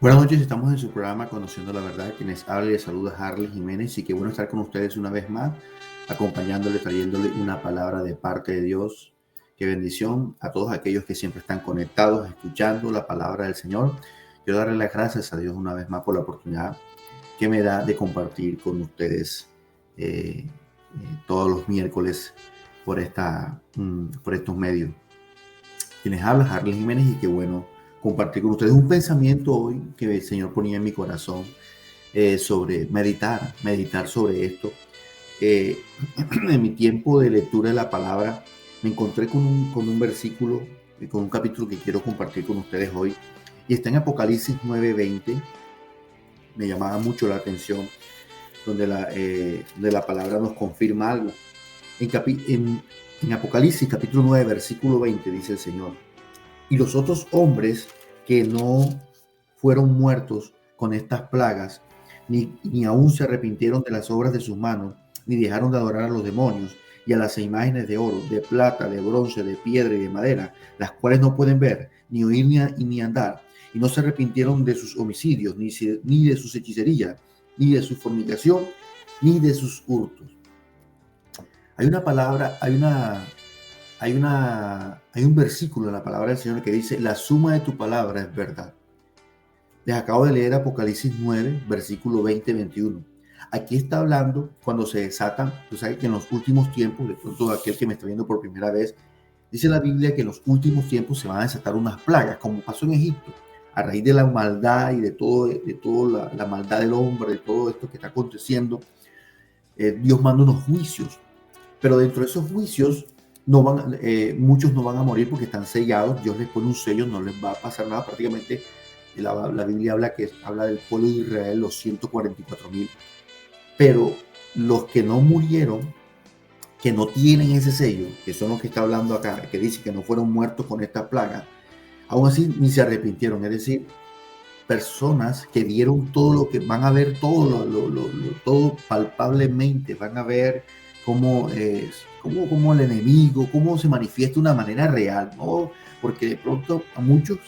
Buenas noches, estamos en su programa Conociendo la Verdad. Quienes habla y les saluda Harley Jiménez, y qué bueno estar con ustedes una vez más, acompañándole, trayéndole una palabra de parte de Dios. Qué bendición a todos aquellos que siempre están conectados, escuchando la palabra del Señor. Quiero darle las gracias a Dios una vez más por la oportunidad que me da de compartir con ustedes todos los miércoles por estos medios. Quienes habla Harley Jiménez, y qué bueno compartir con ustedes un pensamiento hoy que el Señor ponía en mi corazón sobre meditar sobre esto. En mi tiempo de lectura de la palabra me encontré con un versículo, con un capítulo que quiero compartir con ustedes hoy, y está en Apocalipsis 9:20. Me llamaba mucho la atención, donde la palabra nos confirma algo. En Apocalipsis capítulo 9, versículo 20, dice el Señor: y los otros hombres que no fueron muertos con estas plagas, ni aún se arrepintieron de las obras de sus manos, ni dejaron de adorar a los demonios y a las imágenes de oro, de plata, de bronce, de piedra y de madera, las cuales no pueden ver, ni oír, ni andar, y no se arrepintieron de sus homicidios, ni de sus hechicerías, ni de su fornicación, ni de sus hurtos. Hay una palabra, hay un versículo en la palabra del Señor que dice: la suma de tu palabra es verdad. Les acabo de leer Apocalipsis 9, versículo 20-21. Aquí está hablando cuando se desatan. Tú sabes que en los últimos tiempos, de pronto aquel que me está viendo por primera vez, dice la Biblia que en los últimos tiempos se van a desatar unas plagas, como pasó en Egipto, a raíz de la maldad y de toda la maldad del hombre, de todo esto que está aconteciendo. Dios manda unos juicios, pero dentro de esos juicios muchos no van a morir porque están sellados. Dios les pone un sello, no les va a pasar nada. Prácticamente la Biblia habla del pueblo de Israel, los 144,000, pero los que no murieron, que no tienen ese sello, que son los que está hablando acá, que dice que no fueron muertos con esta plaga, aún así ni se arrepintieron. Es decir, personas que vieron todo lo que van a ver, todo palpablemente, van a ver cómo el enemigo, cómo se manifiesta de una manera real, ¿no? Porque de pronto a muchos,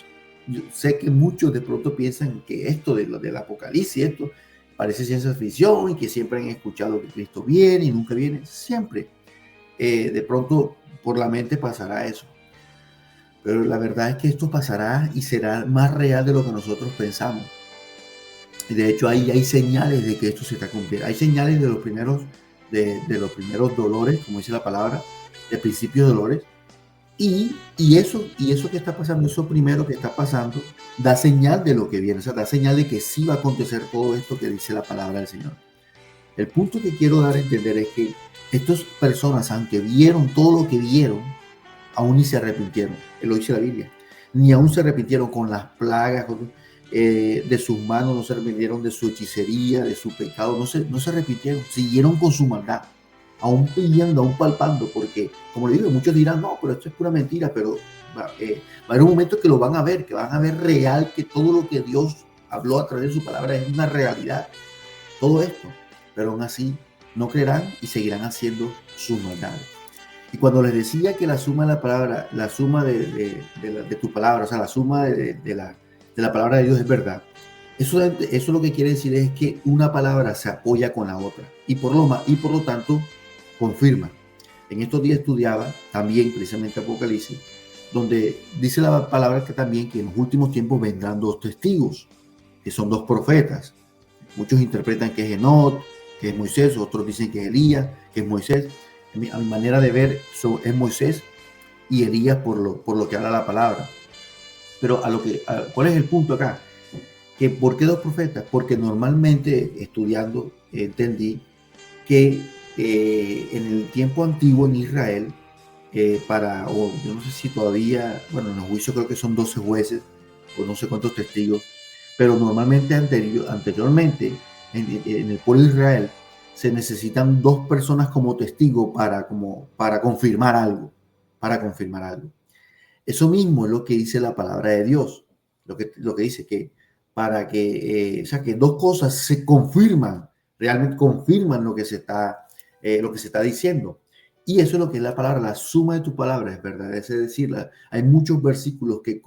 yo sé que muchos de pronto piensan que esto del Apocalipsis, esto parece ciencia ficción, y que siempre han escuchado que Cristo viene y nunca viene. Siempre, de pronto por la mente pasará eso. Pero la verdad es que esto pasará y será más real de lo que nosotros pensamos. Y de hecho hay señales de que esto se está cumpliendo. Hay señales de los primeros dolores, como dice la palabra, de principios de dolores. Y eso que está pasando, eso primero que está pasando, da señal de lo que viene. O sea, da señal de que sí va a acontecer todo esto que dice la palabra del Señor. El punto que quiero dar a entender es que estas personas, aunque vieron todo lo que vieron, aún ni se arrepintieron. Lo dice la Biblia. Ni aún se arrepintieron con las plagas de sus manos, no se arrepintieron de su hechicería, de su pecado, no se arrepintieron, siguieron con su maldad, aún pidiendo, aún palpando, porque, como le digo, muchos dirán: no, pero esto es pura mentira. Pero va a haber un momento que lo van a ver, que van a ver real, que todo lo que Dios habló a través de su palabra es una realidad, todo esto. Pero aún así no creerán y seguirán haciendo sus maldades. Y cuando les decía que la suma de la palabra, la suma de tu palabra, o sea, la suma de la palabra de Dios es verdad, eso lo que quiere decir es que una palabra se apoya con la otra y por lo tanto confirma. En estos días estudiaba también precisamente Apocalipsis, donde dice la palabra que también que en los últimos tiempos vendrán dos testigos, que son dos profetas. Muchos interpretan que es Enoc, que es Moisés, otros dicen que es Elías, que es Moisés. A mi manera de ver, es Moisés y Elías por lo que habla la palabra. Pero ¿cuál es el punto acá? Que ¿por qué dos profetas? Porque normalmente estudiando entendí que en el tiempo antiguo en Israel, yo no sé si todavía, bueno, en los juicios creo que son 12 jueces o no sé cuántos testigos, pero normalmente anteriormente en el pueblo de Israel se necesitan dos personas como testigo para confirmar algo, Eso mismo es lo que dice la palabra de Dios, lo que dice que o sea, que dos cosas se confirman, realmente confirman lo que se está diciendo. Y eso es lo que es la palabra, la suma de tu palabra es verdad. Es decir, hay muchos versículos que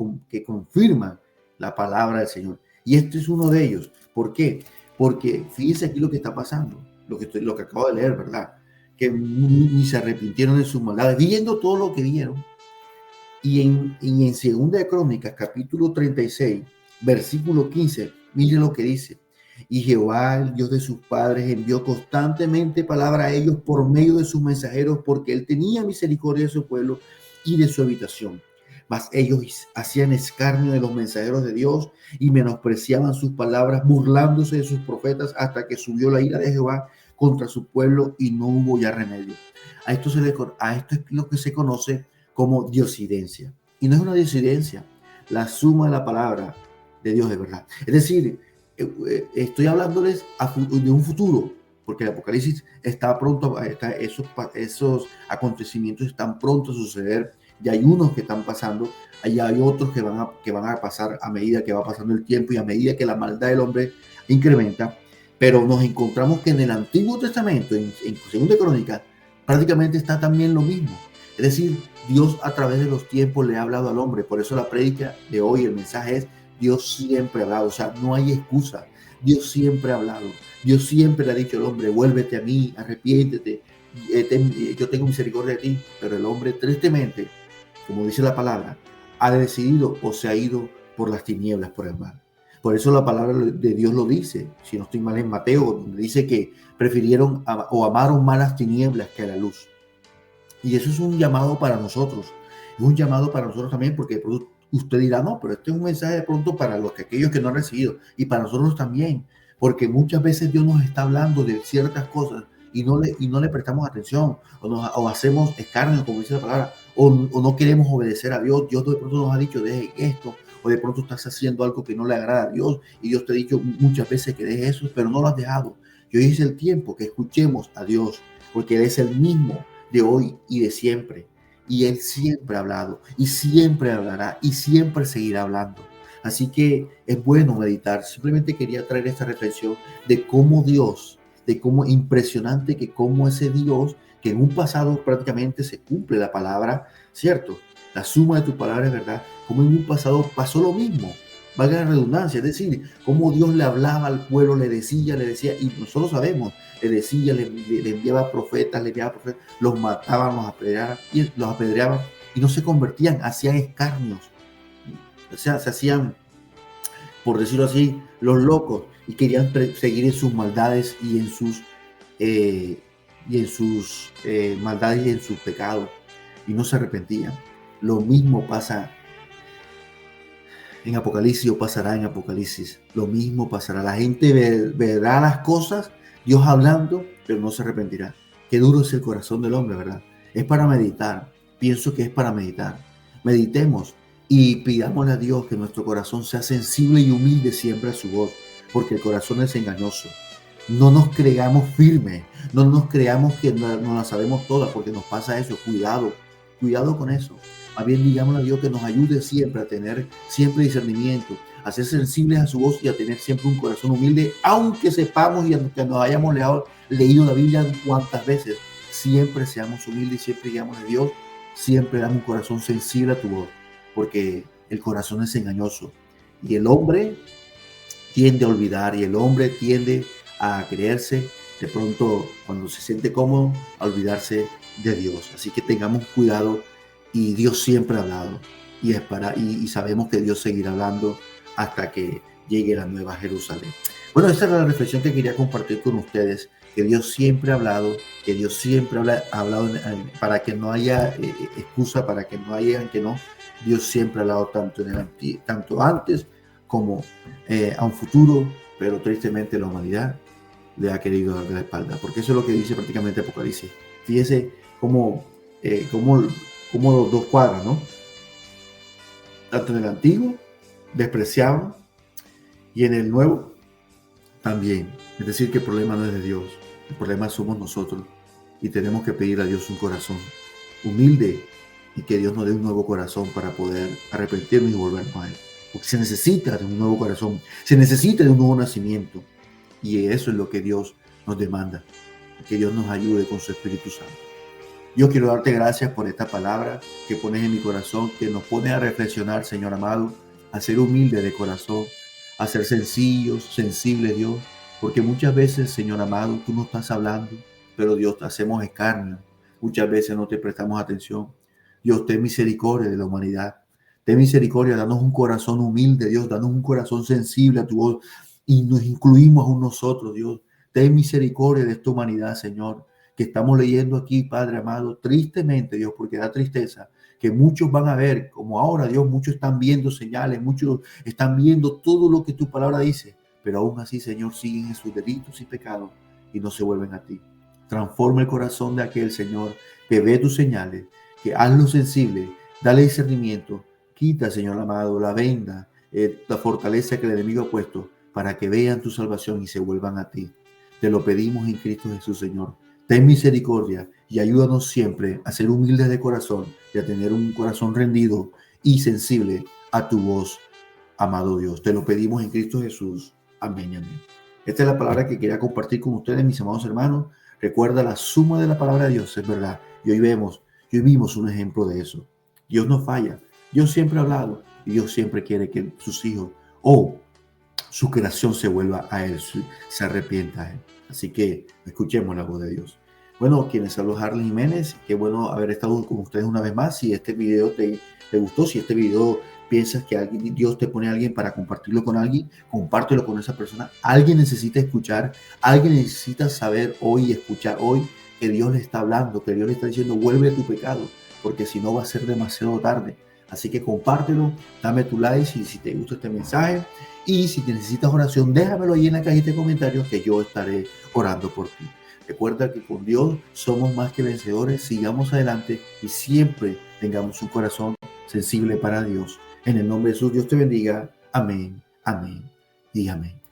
confirman la palabra del Señor. Y este es uno de ellos. ¿Por qué? Porque fíjense aquí lo que está pasando, lo que acabo de leer, ¿verdad? Que ni se arrepintieron de sus maldades, viendo todo lo que vieron. Y en Segunda de Crónicas, capítulo 36, versículo 15, mire lo que dice. Y Jehová, el Dios de sus padres, envió constantemente palabra a ellos por medio de sus mensajeros, porque él tenía misericordia de su pueblo y de su habitación. Mas ellos hacían escarnio de los mensajeros de Dios y menospreciaban sus palabras, burlándose de sus profetas, hasta que subió la ira de Jehová contra su pueblo y no hubo ya remedio. A esto es lo que se conoce como diosidencia. Y no es una diosidencia, la suma de la palabra de Dios es verdad. Es decir, estoy hablándoles de un futuro, porque el Apocalipsis está pronto, esos acontecimientos están pronto a suceder. Ya hay unos que están pasando, allá hay otros que van a pasar a medida que va pasando el tiempo y a medida que la maldad del hombre incrementa. Pero nos encontramos que en el Antiguo Testamento, en Segunda de Crónicas, prácticamente está también lo mismo. Es decir, Dios a través de los tiempos le ha hablado al hombre. Por eso la prédica de hoy, el mensaje es: Dios siempre ha hablado. O sea, no hay excusa. Dios siempre ha hablado. Dios siempre le ha dicho al hombre: vuélvete a mí, arrepiéntete, yo tengo misericordia de ti. Pero el hombre, tristemente, como dice la palabra, ha decidido o se ha ido por las tinieblas, por el mal. Por eso la palabra de Dios lo dice, si no estoy mal, en Mateo, donde dice que prefirieron o amaron más las tinieblas que a la luz. Y eso es un llamado para nosotros. Es un llamado para nosotros también, porque de pronto usted dirá: no, pero este es un mensaje de pronto para aquellos que no han recibido, y para nosotros también, porque muchas veces Dios nos está hablando de ciertas cosas y no le prestamos atención, o hacemos escarnio, como dice la palabra, o no queremos obedecer a Dios. Dios de pronto nos ha dicho: deje esto, o de pronto estás haciendo algo que no le agrada a Dios, y Dios te ha dicho muchas veces que deje eso, pero no lo has dejado. Y hoy es el tiempo que escuchemos a Dios, porque Él es el mismo de hoy y de siempre. Y Él siempre ha hablado, y siempre hablará, y siempre seguirá hablando. Así que es bueno meditar. Simplemente quería traer esta reflexión de cómo Dios, de cómo impresionante que cómo ese Dios, que en un pasado prácticamente se cumple la palabra, ¿cierto? La suma de tu palabra es verdad. Como en un pasado pasó lo mismo, valga la redundancia, es decir, cómo Dios le hablaba al pueblo, le decía, y nosotros sabemos, le decía, le enviaba profetas, los mataban, los apedreaban y no se convertían, hacían escarnios, o sea, se hacían, por decirlo así, los locos, y querían seguir en sus maldades y en sus maldades y en sus pecados, y no se arrepentían. Lo mismo pasa en Apocalipsis, o pasará en Apocalipsis. Lo mismo pasará. La gente verá las cosas, Dios hablando, pero no se arrepentirá. Qué duro es el corazón del hombre, ¿verdad? Es para meditar. Pienso que es para meditar. Meditemos y pidámosle a Dios que nuestro corazón sea sensible y humilde siempre a su voz, porque el corazón es engañoso. No nos creamos firmes, no nos creamos que no la sabemos todas, porque nos pasa eso. Cuidado con eso. Más bien digámosle a Dios que nos ayude siempre a tener siempre discernimiento, a ser sensibles a su voz y a tener siempre un corazón humilde, aunque sepamos y aunque nos hayamos leído la Biblia cuantas veces. Siempre seamos humildes y siempre digamos a Dios, siempre dame un corazón sensible a tu voz, porque el corazón es engañoso y el hombre tiende a olvidar, y el hombre tiende a creerse de pronto, cuando se siente cómodo, a olvidarse de Dios. Así que tengamos cuidado, y Dios siempre ha hablado, y sabemos que Dios seguirá hablando hasta que llegue la nueva Jerusalén. Bueno, esta es la reflexión que quería compartir con ustedes, que Dios siempre ha hablado, que Dios siempre ha hablado para que no haya excusa, para que no haya que no. Dios siempre ha hablado tanto antes como a un futuro, pero tristemente la humanidad le ha querido dar la espalda, porque eso es lo que dice prácticamente Apocalipsis. Fíjese cómo los dos cuadran, ¿no? Tanto en el antiguo despreciaban, y en el nuevo también. Es decir, que el problema no es de Dios, el problema somos nosotros, y tenemos que pedir a Dios un corazón humilde, y que Dios nos dé un nuevo corazón para poder arrepentirnos y volvernos a Él. Porque se necesita de un nuevo corazón, se necesita de un nuevo nacimiento, y eso es lo que Dios nos demanda, que Dios nos ayude con su Espíritu Santo. Yo quiero darte gracias por esta palabra que pones en mi corazón, que nos pone a reflexionar, Señor amado, a ser humilde de corazón, a ser sencillos, sensibles, Dios, porque muchas veces, Señor amado, tú no estás hablando, pero Dios, te hacemos escarnio. Muchas veces no te prestamos atención. Dios, ten misericordia de la humanidad. Ten misericordia, danos un corazón humilde, Dios, danos un corazón sensible a tu voz y nos incluimos aún nosotros, Dios. Ten misericordia de esta humanidad, Señor, que estamos leyendo aquí, Padre amado, tristemente, Dios, porque da tristeza, que muchos van a ver, como ahora, Dios, muchos están viendo señales, muchos están viendo todo lo que tu palabra dice, pero aún así, Señor, siguen en sus delitos y pecados y no se vuelven a ti. Transforma el corazón de aquel, Señor, que ve tus señales, que hazlo sensible, dale discernimiento, quita, Señor amado, la venda, la fortaleza que el enemigo ha puesto para que vean tu salvación y se vuelvan a ti. Te lo pedimos en Cristo Jesús, Señor. Ten misericordia y ayúdanos siempre a ser humildes de corazón y a tener un corazón rendido y sensible a tu voz, amado Dios. Te lo pedimos en Cristo Jesús. Amén y amén. Esta es la palabra que quería compartir con ustedes, mis amados hermanos. Recuerda, la suma de la palabra de Dios es verdad. Y hoy vimos un ejemplo de eso. Dios no falla. Dios siempre ha hablado y Dios siempre quiere que sus hijos o su creación se vuelva a Él, se arrepienta a Él. Así que escuchemos la voz de Dios. Bueno, quienes saludos, Harley Jiménez, qué bueno haber estado con ustedes una vez más. Si este video te gustó, si este video piensas que Dios te pone a alguien para compartirlo con alguien, compártelo con esa persona. Alguien necesita escuchar, alguien necesita saber hoy, escuchar hoy que Dios le está hablando, que Dios le está diciendo, vuelve a tu pecado, porque si no va a ser demasiado tarde. Así que compártelo, dame tu like si te gusta este mensaje. Y si necesitas oración, déjamelo ahí en la cajita de comentarios que yo estaré orando por ti. Recuerda que con Dios somos más que vencedores. Sigamos adelante y siempre tengamos un corazón sensible para Dios. En el nombre de Jesús, Dios te bendiga. Amén, amén y amén.